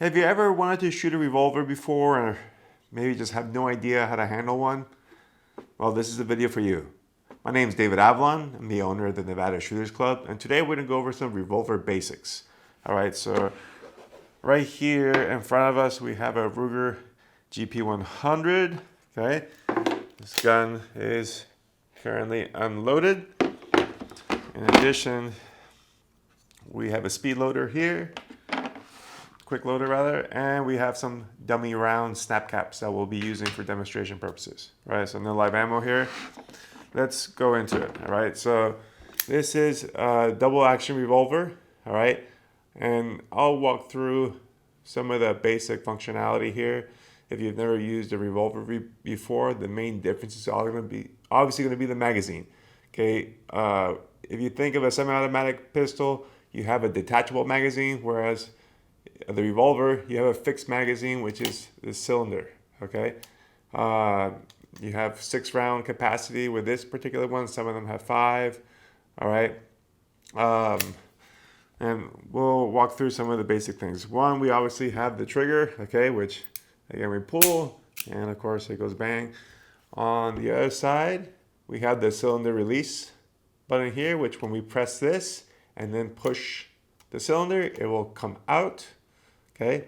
Have you ever wanted to shoot a revolver before or maybe just have no idea how to handle one? Well, this is a video for you. My name is David Avalon. I'm the owner of the Nevada Shooters Club, and today we're going to go over some revolver basics. All right, so right here in front of us we have a Ruger GP100. Okay, this gun is currently unloaded. In addition, we have a speed loader here. Quick loader rather, and we have some dummy round snap caps that we'll be using for demonstration purposes. Right, so no live ammo here. Let's go into it. All right, so this is a double action revolver. All right, and I'll walk through some of the basic functionality here. If you've never used a revolver before, the main difference is obviously going to be the magazine. Okay, if you think of a semi-automatic pistol, you have a detachable magazine, whereas the revolver, you have a fixed magazine, which is the cylinder. Okay, you have 6-round capacity with this particular one. Some of them have 5. All right, and we'll walk through some of the basic things. One, we obviously have the trigger. Okay, which again we pull, and of course it goes bang. On the other side, we have the cylinder release button here, which when we press this and then push the cylinder, it will come out. Okay,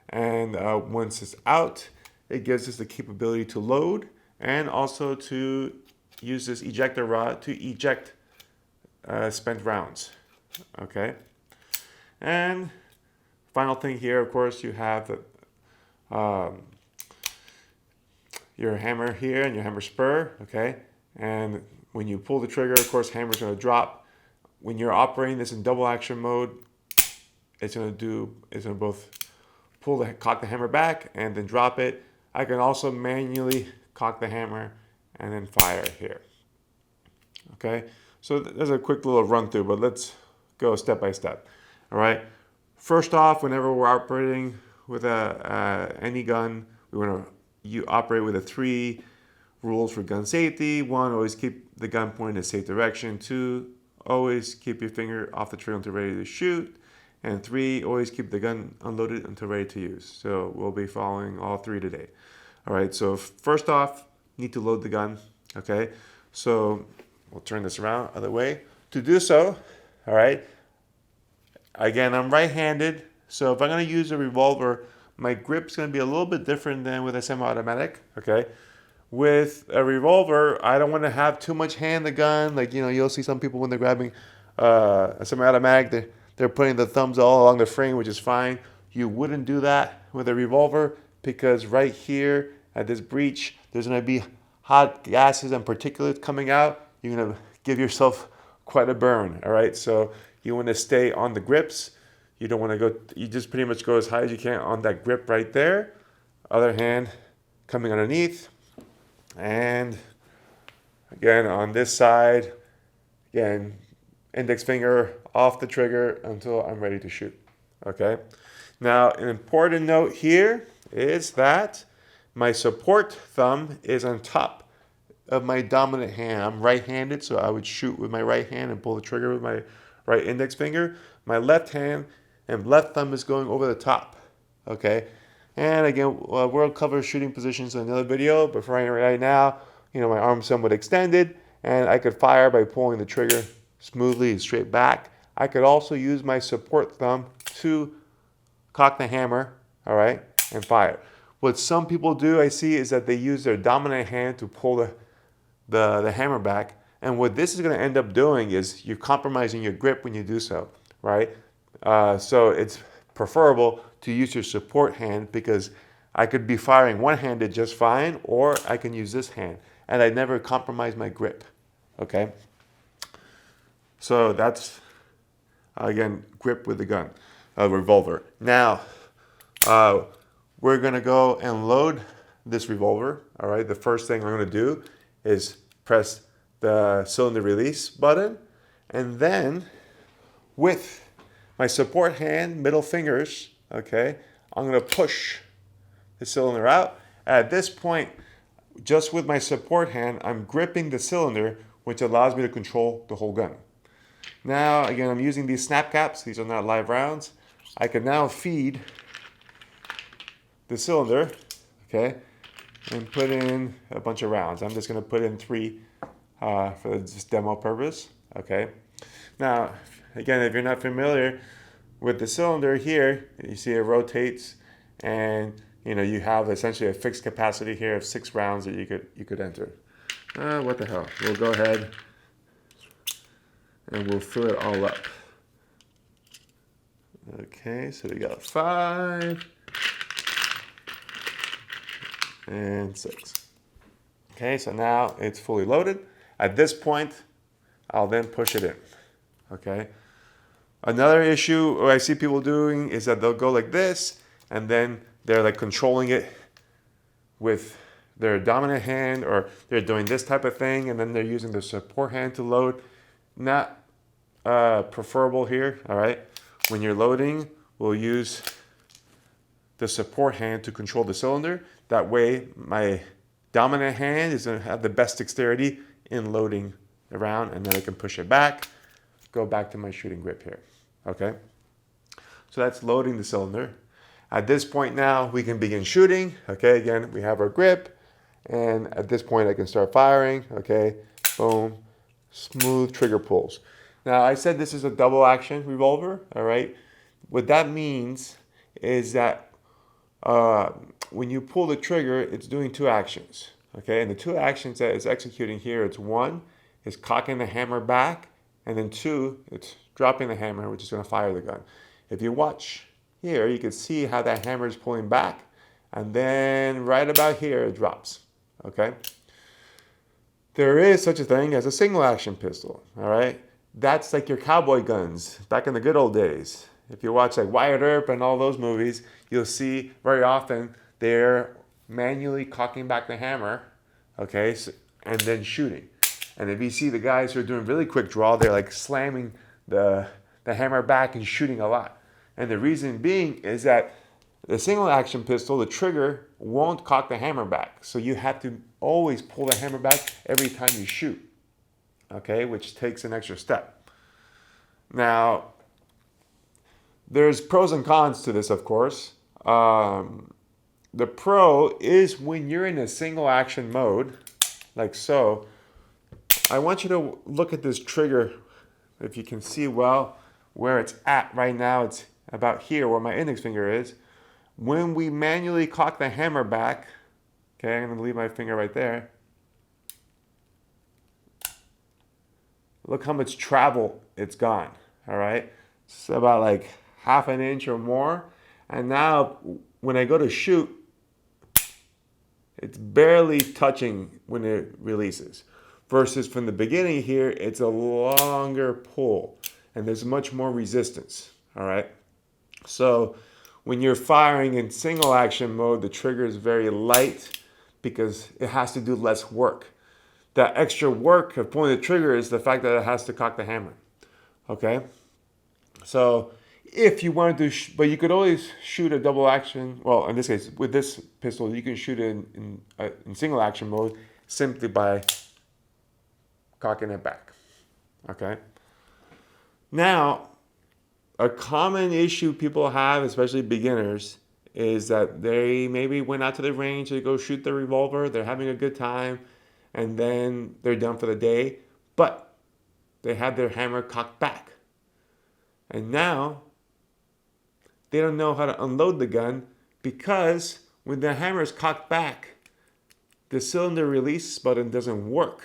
and once it's out, it gives us the capability to load and also to use this ejector rod to eject spent rounds. Okay, and final thing here, of course, you have the, your hammer here and your hammer spur. Okay, and when you pull the trigger, of course, hammer's going to drop. When you're operating this in double action mode, it's going to both cock the hammer back and then drop it. I can also manually cock the hammer and then fire here. Okay, so there's a quick little run through, but let's go step by step. All right, first off, whenever we're operating with any gun, we want to operate with the 3 rules for gun safety. 1, always keep the gun pointed in a safe direction. 2, always keep your finger off the trigger until ready to shoot. And 3, always keep the gun unloaded until ready to use. So we'll be following all 3 today. All right, so first off, need to load the gun. Okay, so we'll turn this around other way. To do so, all right, again, I'm right-handed. So if I'm going to use a revolver, my grip's going to be a little bit different than with a semi-automatic. Okay, with a revolver, I don't want to have too much hand the gun. Like, you know, you'll see some people when they're grabbing a semi-automatic, they're putting the thumbs all along the frame, which is fine. You wouldn't do that with a revolver because right here at this breech, there's going to be hot gases and particulates coming out. You're going to give yourself quite a burn. All right, so you want to stay on the grips. You don't want to go. You just pretty much go as high as you can on that grip right there. Other hand coming underneath, and again on this side, again index finger off the trigger until I'm ready to shoot. Okay, now an important note here is that my support thumb is on top of my dominant hand. I'm right-handed, so I would shoot with my right hand and pull the trigger with my right index finger. My left hand and left thumb is going over the top. Okay, and again, we'll cover shooting positions in another video, but for right now, you know, my arm's somewhat extended, and I could fire by pulling the trigger smoothly and straight back. I could also use my support thumb to cock the hammer, all right, and fire. What some people do, I see, is that they use their dominant hand to pull the hammer back, and what this is going to end up doing is you're compromising your grip when you do so, right? So it's preferable to use your support hand because I could be firing one-handed just fine, or I can use this hand, and I never compromise my grip, okay? So that's, again, grip with the gun, revolver. Now, we're going to go and load this revolver, all right? The first thing I'm going to do is press the cylinder release button, and then with my support hand, middle fingers, okay, I'm going to push the cylinder out. At this point, just with my support hand, I'm gripping the cylinder, which allows me to control the whole gun. Now, again, I'm using these snap caps. These are not live rounds. I can now feed the cylinder, okay, and put in a bunch of rounds. I'm just going to put in 3 for this demo purpose, okay. Now, again, if you're not familiar with the cylinder here, you see it rotates, and you have essentially a fixed capacity here of 6 rounds that you could enter. What the hell? We'll go ahead and we'll fill it all up. Okay, so we got 5 and 6. Okay, so now it's fully loaded. At this point, I'll then push it in. Okay. Another issue I see people doing is that they'll go like this, and then they're like controlling it with their dominant hand, or they're doing this type of thing, and then they're using the support hand to load. Not preferable here, all right? When you're loading, we'll use the support hand to control the cylinder. That way, my dominant hand is going to have the best dexterity in loading the round, and then I can push it back, go back to my shooting grip here, okay? So that's loading the cylinder. At this point now, we can begin shooting, okay? Again, we have our grip, and at this point I can start firing, okay? Boom, smooth trigger pulls. Now, I said this is a double action revolver, all right? What that means is that when you pull the trigger, it's doing 2 actions, okay? And the 2 actions that it's executing here, it's 1 is cocking the hammer back, and then 2, it's dropping the hammer, which is going to fire the gun. If you watch here, you can see how that hammer is pulling back, and then right about here, it drops, okay? There is such a thing as a single action pistol, all right? That's like your cowboy guns back in the good old days. If you watch like Wyatt Earp and all those movies, you'll see very often they're manually cocking back the hammer, okay, and then shooting. And if you see the guys who are doing really quick draw, they're like slamming the hammer back and shooting a lot. And the reason being is that the single action pistol, the trigger won't cock the hammer back. So you have to always pull the hammer back every time you shoot, okay, which takes an extra step. Now, there's pros and cons to this, of course. The pro is when you're in a single action mode, like so, I want you to look at this trigger, if you can see well where it's at right now. It's about here where my index finger is. When we manually cock the hammer back, okay, I'm going to leave my finger right there. Look how much travel it's gone, all right? It's about like half an inch or more. And now when I go to shoot, it's barely touching when it releases. Versus from the beginning here, it's a longer pull, and there's much more resistance, all right? So when you're firing in single action mode, the trigger is very light because it has to do less work. That extra work of pulling the trigger is the fact that it has to cock the hammer, okay? So if you wanted to, but you could always shoot a double action, well, in this case, with this pistol, you can shoot it in single action mode simply by cocking it back, okay? Now, a common issue people have, especially beginners, is that they maybe went out to the range to go shoot the revolver, they're having a good time, and then they're done for the day, but they had their hammer cocked back. And now, they don't know how to unload the gun because when the hammer is cocked back, the cylinder release button doesn't work.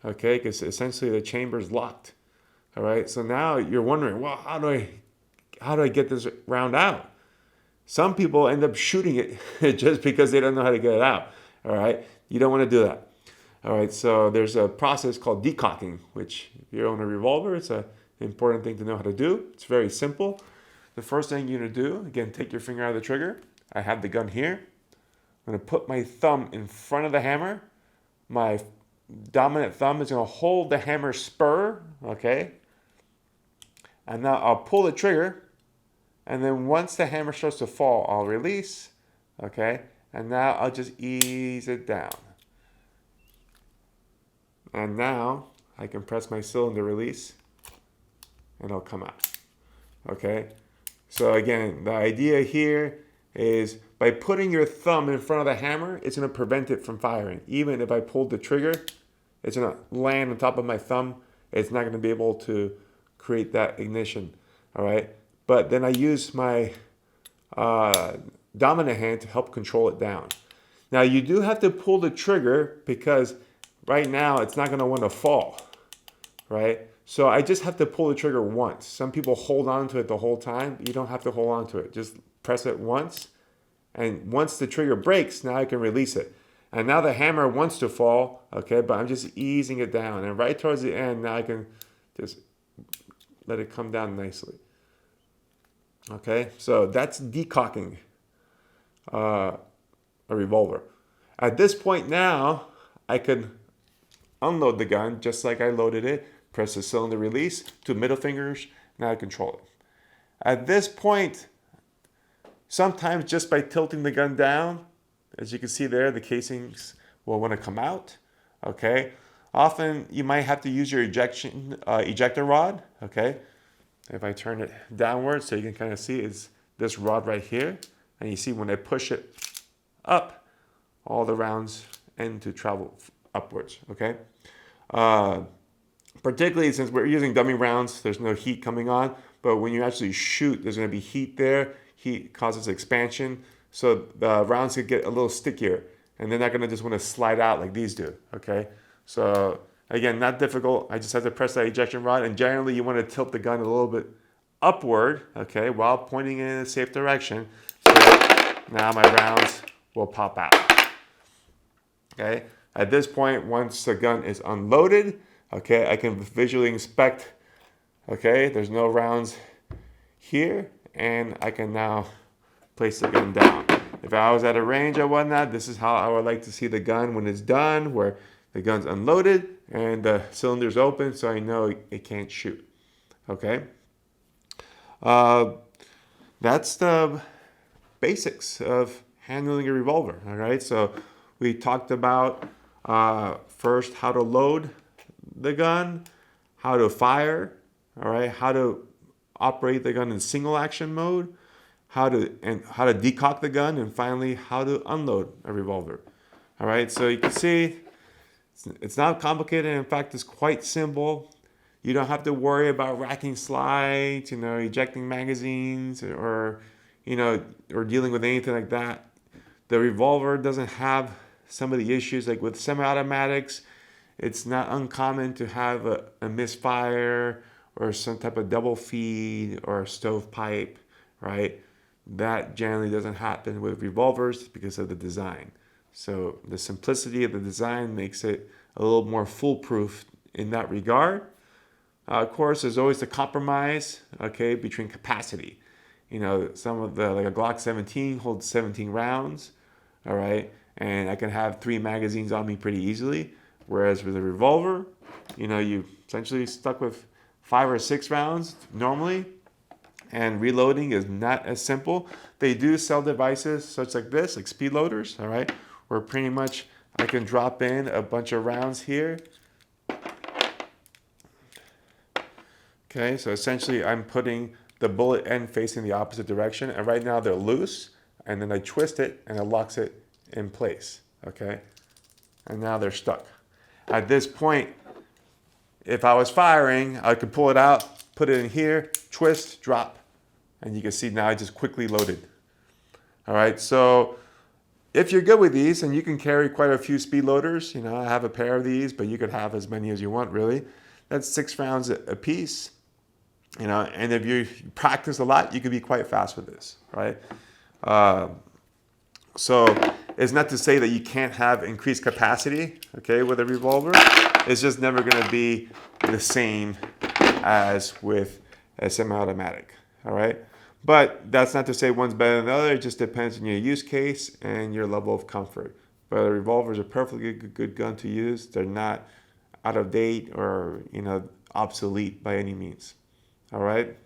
Okay, because essentially the chamber is locked. All right, so now you're wondering, well, how do I get this round out? Some people end up shooting it just because they don't know how to get it out. All right, you don't want to do that. All right, so there's a process called decocking, which if you own a revolver, it's an important thing to know how to do. It's very simple. The first thing you're gonna do, again, take your finger out of the trigger. I have the gun here. I'm gonna put my thumb in front of the hammer. My dominant thumb is going to hold the hammer spur, okay? And now I'll pull the trigger, and then once the hammer starts to fall, I'll release, okay? And now I'll just ease it down. And now I can press my cylinder release, and it'll come out, okay? So again, the idea here is by putting your thumb in front of the hammer, it's going to prevent it from firing. Even if I pulled the trigger, it's going to land on top of my thumb. It's not going to be able to create that ignition. All right. But then I use my dominant hand to help control it down. Now you do have to pull the trigger because right now it's not going to want to fall. Right. So I just have to pull the trigger once. Some people hold on to it the whole time. You don't have to hold on to it. Just press it once. And once the trigger breaks, now I can release it. And now the hammer wants to fall, okay, but I'm just easing it down. And right towards the end, now I can just let it come down nicely. Okay, so that's decocking a revolver. At this point now, I can unload the gun just like I loaded it. Press the cylinder release, 2 middle fingers, now I control it. At this point, sometimes just by tilting the gun down, as you can see there, the casings will want to come out, okay? Often you might have to use your ejection ejector rod, okay? If I turn it downward so you can kind of see it's this rod right here. And you see when I push it up, all the rounds end to travel upwards, okay? Particularly since we're using dummy rounds, there's no heat coming on. But when you actually shoot, there's going to be heat there. Heat causes expansion. So the rounds could get a little stickier. And they're not going to just want to slide out like these do, okay? So again, not difficult. I just have to press that ejection rod. And generally, you want to tilt the gun a little bit upward, okay, while pointing in a safe direction. So now my rounds will pop out, okay? At this point, once the gun is unloaded, okay, I can visually inspect, okay, there's no rounds here, and I can now place the gun down. If I was at a range or whatnot, this is how I would like to see the gun when it's done, where the gun's unloaded and the cylinder's open, so I know it can't shoot, okay? That's the basics of handling a revolver, all right? So we talked about first how to load the gun, how to fire, all right, how to operate the gun in single action mode, how to decock the gun, and finally how to unload a revolver. All right, so you can see it's not complicated. In fact, it's quite simple. You don't have to worry about racking slides, ejecting magazines, or dealing with anything like that. The revolver doesn't have some of the issues like with semi-automatics. It's not uncommon to have a misfire or some type of double feed or a stovepipe, right? That generally doesn't happen with revolvers because of the design. So the simplicity of the design makes it a little more foolproof in that regard. Of course, there's always the compromise, okay, between capacity. Some of like a Glock 17 holds 17 rounds, all right? And I can have 3 magazines on me pretty easily. Whereas with a revolver, you essentially stuck with 5 or 6 rounds normally, and reloading is not as simple. They do sell devices such like this, like speed loaders, all right, where pretty much I can drop in a bunch of rounds here. Okay, so essentially I'm putting the bullet end facing the opposite direction, and right now they're loose, and then I twist it and it locks it in place, okay? And now they're stuck. At this point, if I was firing, I could pull it out, put it in here, twist, drop, and you can see now I just quickly loaded. All right, so if you're good with these, and you can carry quite a few speed loaders, I have a pair of these, but you could have as many as you want, really. That's 6 rounds a piece, and if you practice a lot, you can be quite fast with this, right? So it's not to say that you can't have increased capacity, okay, with a revolver. It's just never going to be the same as with a semi-automatic, all right? But that's not to say one's better than the other. It just depends on your use case and your level of comfort. But a revolver is a perfectly good gun to use. They're not out of date or obsolete by any means, all right?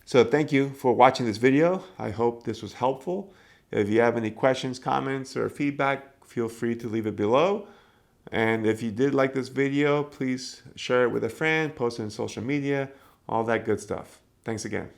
So thank you for watching this video. I hope this was helpful. If you have any questions, comments, or feedback, feel free to leave it below. And if you did like this video, please share it with a friend, post it on social media, all that good stuff. Thanks again.